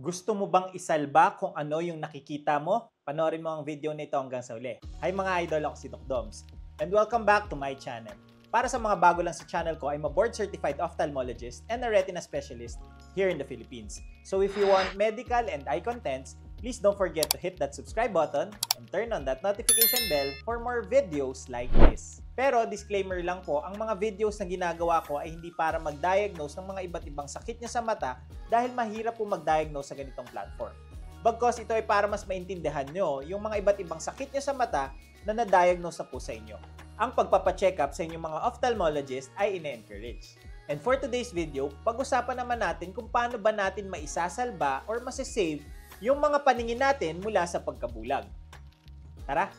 Gusto mo bang isalba kung ano yung nakikita mo? Panoorin mo ang video nito hanggang sa uli. Hi mga idol, ako si Doc Doms. And welcome back to my channel. Para sa mga bago lang sa channel ko, I'm a board-certified ophthalmologist and a retina specialist here in the Philippines. So if you want medical and eye contents, please don't forget to hit that subscribe button and turn on that notification bell for more videos like this. Pero disclaimer lang po, ang mga videos na ginagawa ko ay hindi para mag-diagnose ng mga iba't ibang sakit niya sa mata dahil mahirap po mag-diagnose sa ganitong platform. Bagkus ito ay para mas maintindihan nyo yung mga iba't ibang sakit niya sa mata na na-diagnose na po sa inyo. Ang pagpapacheck up sa inyong mga ophthalmologist ay ine-encourage. And for today's video, pag-usapan naman natin kung paano ba natin maisasalba or masasave yung mga paningin natin mula sa pagkabulag. Tara,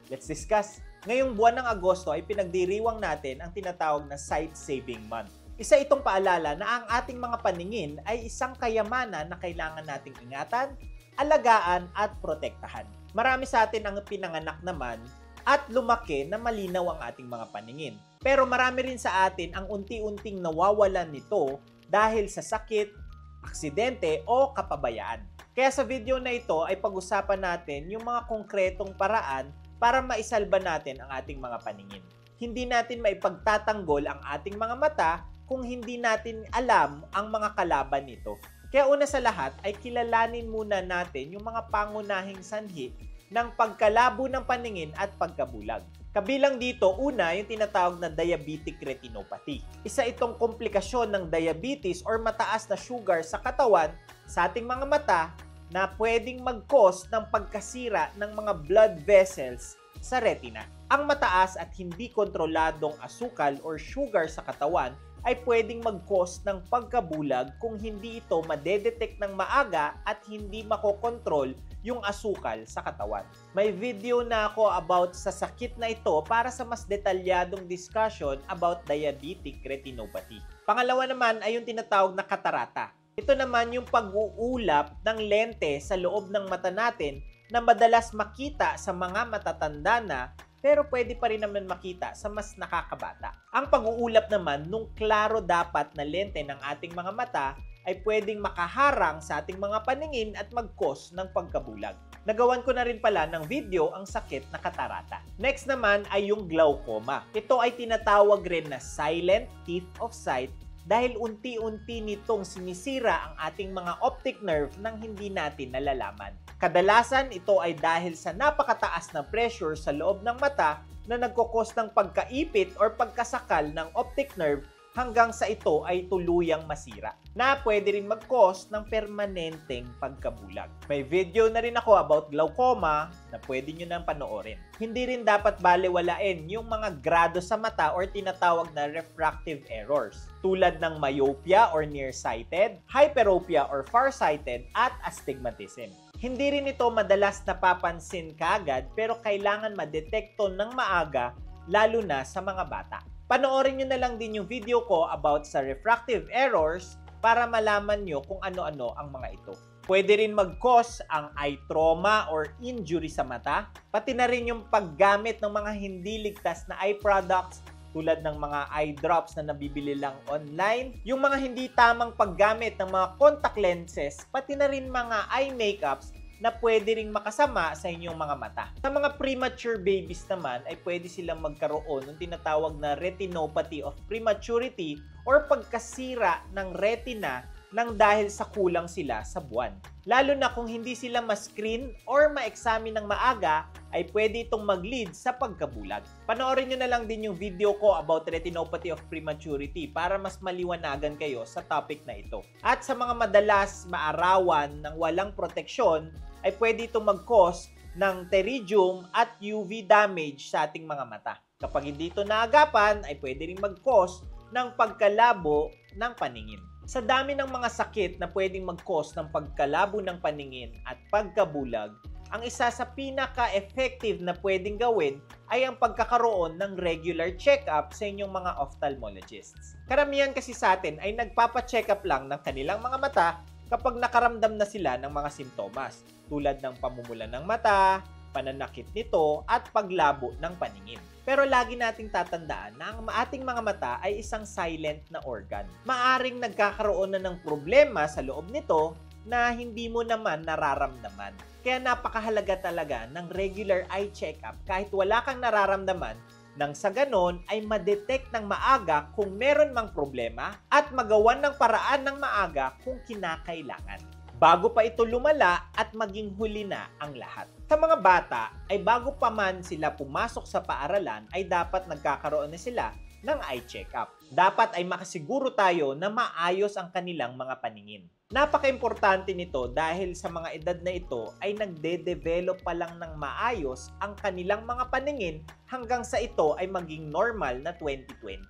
let's discuss! Ngayong buwan ng Agosto ay pinagdiriwang natin ang tinatawag na Sight Saving Month. Isa itong paalala na ang ating mga paningin ay isang kayamanan na kailangan nating ingatan, alagaan at protektahan. Marami sa atin ang pinanganak naman at lumaki na malinaw ang ating mga paningin. Pero marami rin sa atin ang unti-unting nawawalan nito dahil sa sakit, aksidente o kapabayaan. Kaya sa video na ito ay pag-usapan natin yung mga konkretong paraan para maisalba natin ang ating mga paningin. Hindi natin maipagtatanggol ang ating mga mata kung hindi natin alam ang mga kalaban nito. Kaya una sa lahat ay kilalanin muna natin yung mga pangunahing sanhi ng pagkalabo ng paningin at pagkabulag. Kabilang dito, una, yung tinatawag na diabetic retinopathy. Isa itong komplikasyon ng diabetes or mataas na sugar sa katawan sa ating mga mata na pwedeng mag-cause ng pagkasira ng mga blood vessels sa retina. Ang mataas at hindi kontroladong asukal or sugar sa katawan ay pwedeng mag-cause ng pagkabulag kung hindi ito madedetect ng maaga at hindi makokontrol yung asukal sa katawan. May video na ako about sa sakit na ito para sa mas detalyadong discussion about diabetic retinopathy. Pangalawa naman ay yung tinatawag na katarata. Ito naman yung pag-uulap ng lente sa loob ng mata natin na madalas makita sa mga matatanda na pero pwede pa rin naman makita sa mas nakakabata. Ang pag-uulap naman nung klaro dapat na lente ng ating mga mata ay pwedeng makaharang sa ating mga paningin at mag-cause ng pagkabulag. Nagawan ko na rin pala ng video ang sakit na katarata. Next naman ay yung glaucoma. Ito ay tinatawag rin na silent thief of sight dahil unti-unti nitong sinisira ang ating mga optic nerve nang hindi natin nalalaman. Kadalasan ito ay dahil sa napakataas na pressure sa loob ng mata na nagkukos ng pagkaipit or pagkasakal ng optic nerve hanggang sa ito ay tuluyang masira na pwede rin mag-cause ng permanenteng pagkabulag. May video na rin ako about glaucoma na pwede nyo nang panoorin. Hindi rin dapat balewalain yung mga grado sa mata or tinatawag na refractive errors tulad ng myopia or nearsighted, hyperopia or farsighted at astigmatism. Hindi rin ito madalas napapansin kaagad pero kailangan madetekto ng maaga lalo na sa mga bata. Panoorin nyo na lang din yung video ko about sa refractive errors para malaman nyo kung ano-ano ang mga ito. Pwede rin mag-cause ang eye trauma or injury sa mata, pati na rin yung paggamit ng mga hindi ligtas na eye products tulad ng mga eye drops na nabibili lang online, yung mga hindi tamang paggamit ng mga contact lenses, pati na rin mga eye makeups na pwede ring makasama sa inyong mga mata. Sa mga premature babies naman ay pwede silang magkaroon ng tinatawag na retinopathy of prematurity or pagkasira ng retina nang dahil sa kulang sila sa buwan. Lalo na kung hindi sila ma-screen or ma-examine ng maaga ay pwede itong mag-lead sa pagkabulag. Panoorin nyo na lang din yung video ko about retinopathy of prematurity para mas maliwanagan kayo sa topic na ito. At sa mga madalas maarawan ng walang proteksyon ay pwede itong mag-cause ng pterygium at UV damage sa ating mga mata. Kapag hindi ito naagapan, ay pwede rin mag-cause ng pagkalabo ng paningin. Sa dami ng mga sakit na pwedeng mag-cause ng pagkalabo ng paningin at pagkabulag, ang isa sa pinaka-effective na pwedeng gawin ay ang pagkakaroon ng regular check-up sa inyong mga ophthalmologists. Karamihan kasi sa atin ay nagpapa-check up lang ng kanilang mga mata kapag nakaramdam na sila ng mga simptomas tulad ng pamumula ng mata, pananakit nito at paglabo ng paningin. Pero lagi nating tatandaan na ang ating mga mata ay isang silent na organ. Maaring nagkakaroon na ng problema sa loob nito na hindi mo naman nararamdaman. Kaya napakahalaga talaga ng regular eye check-up kahit wala kang nararamdaman nang sa ganon ay ma-detect ng maaga kung meron mang problema at magawan ng paraan ng maaga kung kinakailangan, bago pa ito lumala at maging huli na ang lahat. Sa mga bata ay bago pa man sila pumasok sa paaralan ay dapat nagkakaroon na sila ng eye check-up. Dapat ay makasiguro tayo na maayos ang kanilang mga paningin. Napaka-importante nito dahil sa mga edad na ito ay nagde-develop pa lang ng maayos ang kanilang mga paningin hanggang sa ito ay maging normal na 2020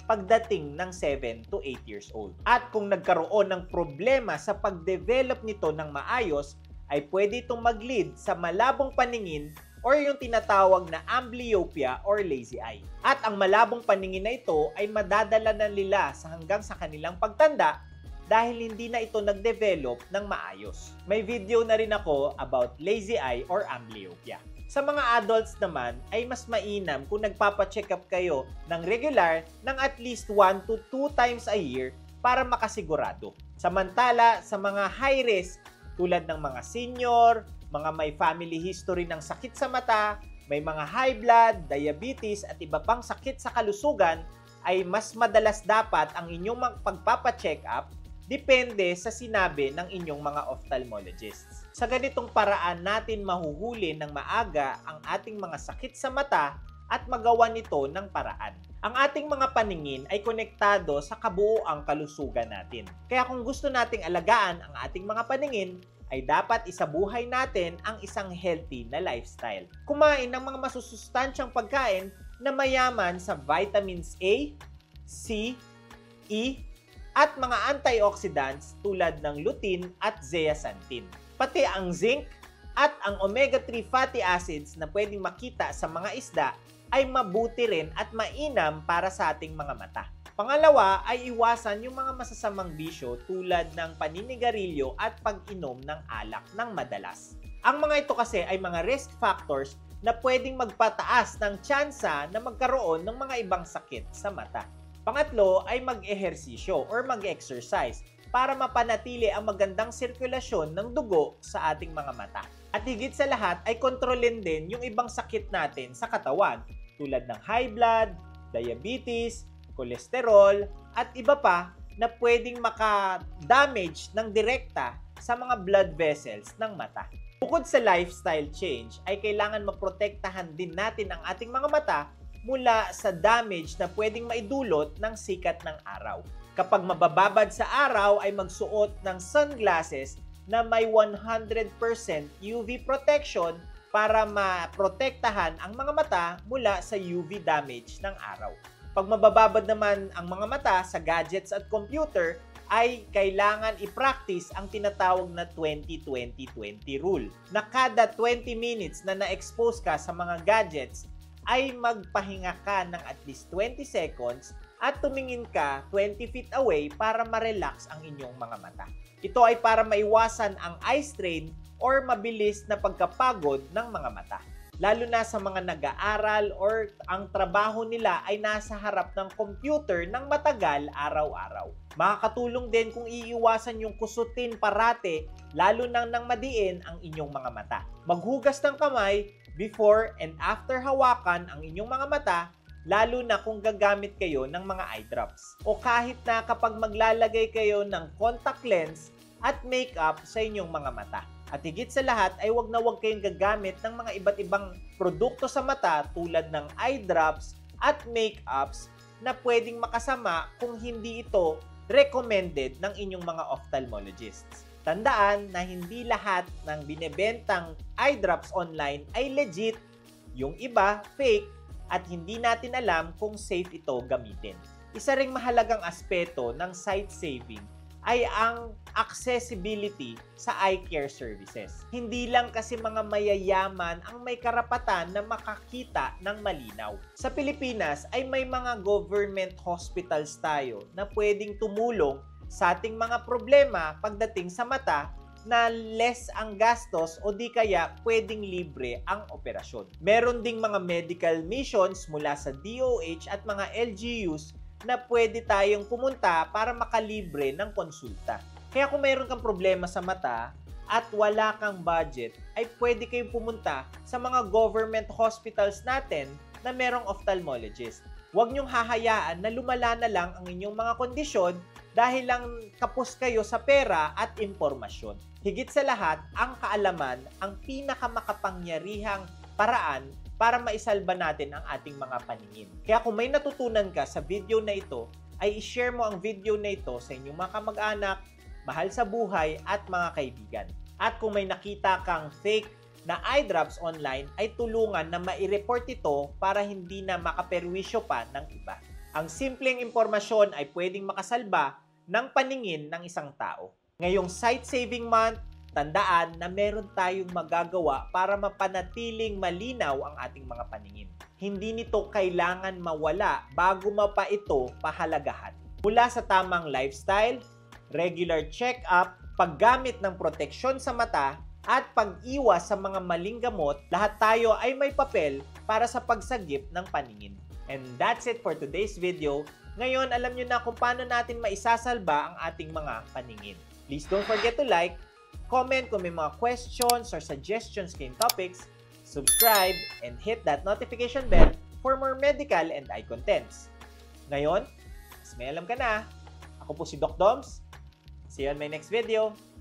pagdating ng 7 to 8 years old. At kung nagkaroon ng problema sa pag-develop nito ng maayos, ay pwede itong mag-lead sa malabong paningin or yung tinatawag na amblyopia or lazy eye. At ang malabong paningin na ito ay madadala na nila hanggang sa kanilang pagtanda dahil hindi na ito nag-develop ng maayos. May video na rin ako about lazy eye or amblyopia. Sa mga adults naman ay mas mainam kung nagpapa-check up kayo ng regular ng at least 1 to 2 times a year para makasigurado. Samantala sa mga high risk tulad ng mga senior, mga may family history ng sakit sa mata, may mga high blood, diabetes at iba pang sakit sa kalusugan ay mas madalas dapat ang inyong pagpapa-check up depende sa sinabi ng inyong mga ophthalmologists. Sa ganitong paraan natin mahuhuli ng maaga ang ating mga sakit sa mata at magawa nito ng paraan. Ang ating mga paningin ay konektado sa kabuuang kalusugan natin. Kaya kung gusto nating alagaan ang ating mga paningin, ay dapat isabuhay natin ang isang healthy na lifestyle. Kumain ng mga masusustansyang pagkain na mayaman sa vitamins A, C, E, at mga antioxidants tulad ng lutein at zeaxanthin. Pati ang zinc at ang omega-3 fatty acids na pwedeng makita sa mga isda ay mabuti rin at mainam para sa ating mga mata. Pangalawa ay iwasan yung mga masasamang bisyo tulad ng paninigarilyo at pag-inom ng alak ng madalas. Ang mga ito kasi ay mga risk factors na pwedeng magpataas ng tsansa na magkaroon ng mga ibang sakit sa mata. Pangatlo ay mag-ehersisyo or mag-exercise para mapanatili ang magandang sirkulasyon ng dugo sa ating mga mata. At higit sa lahat ay kontrolin din yung ibang sakit natin sa katawan tulad ng high blood, diabetes, cholesterol, at iba pa na pwedeng maka-damage ng direkta sa mga blood vessels ng mata. Bukod sa lifestyle change, ay kailangan maprotektahan din natin ang ating mga mata mula sa damage na pwedeng maidulot ng sikat ng araw. Kapag mabababad sa araw ay magsuot ng sunglasses na may 100% UV protection para maprotektahan ang mga mata mula sa UV damage ng araw. Pag mabababad naman ang mga mata sa gadgets at computer, ay kailangan i-practice ang tinatawag na 20-20-20 rule. Na kada 20 minutes na na-expose ka sa mga gadgets, ay magpahinga ka ng at least 20 seconds at tumingin ka 20 feet away para ma-relax ang inyong mga mata. Ito ay para maiwasan ang eye strain or mabilis na pagkapagod ng mga mata. Lalo na sa mga nag-aaral or ang trabaho nila ay nasa harap ng computer ng matagal araw-araw. Makakatulong din kung iiwasan yung kusutin parate, lalo nang madiin ang inyong mga mata. Maghugas ng kamay before and after hawakan ang inyong mga mata, lalo na kung gagamit kayo ng mga eye drops. O kahit na kapag maglalagay kayo ng contact lens at makeup sa inyong mga mata. At higit sa lahat ay wag na wag kayong gagamit ng mga iba't ibang produkto sa mata tulad ng eye drops at makeups na pwedeng makasama kung hindi ito recommended ng inyong mga ophthalmologists. Tandaan na hindi lahat ng binebentang eye drops online ay legit, yung iba fake, at hindi natin alam kung safe ito gamitin. Isa ring mahalagang aspeto ng sight saving ay ang accessibility sa eye care services. Hindi lang kasi mga mayayaman ang may karapatan na makakita ng malinaw. Sa Pilipinas ay may mga government hospitals tayo na pwedeng tumulong sa ating mga problema pagdating sa mata na less ang gastos o di kaya pwedeng libre ang operasyon. Meron ding mga medical missions mula sa DOH at mga LGUs na pwede tayong pumunta para makalibre ng konsulta. Kaya kung mayroon kang problema sa mata at wala kang budget, ay pwede kayong pumunta sa mga government hospitals natin na merong ophthalmologist. Huwag niyong hahayaan na lumala na lang ang inyong mga kondisyon dahil lang kapos kayo sa pera at impormasyon. Higit sa lahat, ang kaalaman ang pinakamakapangyarihang paraan para maisalba natin ang ating mga paningin. Kaya kung may natutunan ka sa video na ito, ay i-share mo ang video na ito sa inyong mga kamag-anak, mahal sa buhay at mga kaibigan. At kung may nakita kang fake na eye drops online, ay tulungan na mai-report ito para hindi na makaperwisyo pa ng iba. Ang simpleng impormasyon ay pwedeng makasalba ng paningin ng isang tao. Ngayong Sight Saving Month, tandaan na meron tayong magagawa para mapanatiling malinaw ang ating mga paningin. Hindi nito kailangan mawala bago mapa ito pahalagahan. Mula sa tamang lifestyle, regular check-up, paggamit ng proteksyon sa mata, at pag-iwas sa mga maling gamot, lahat tayo ay may papel para sa pagsagip ng paningin. And that's it for today's video. Ngayon, alam nyo na kung paano natin maisasalba ang ating mga paningin. Please don't forget to like, comment kung may mga questions or suggestions kayong topics, subscribe, and hit that notification bell for more medical and eye contents. Ngayon, mas may alam ka na. Ako po si Doc Doms. See you on my next video.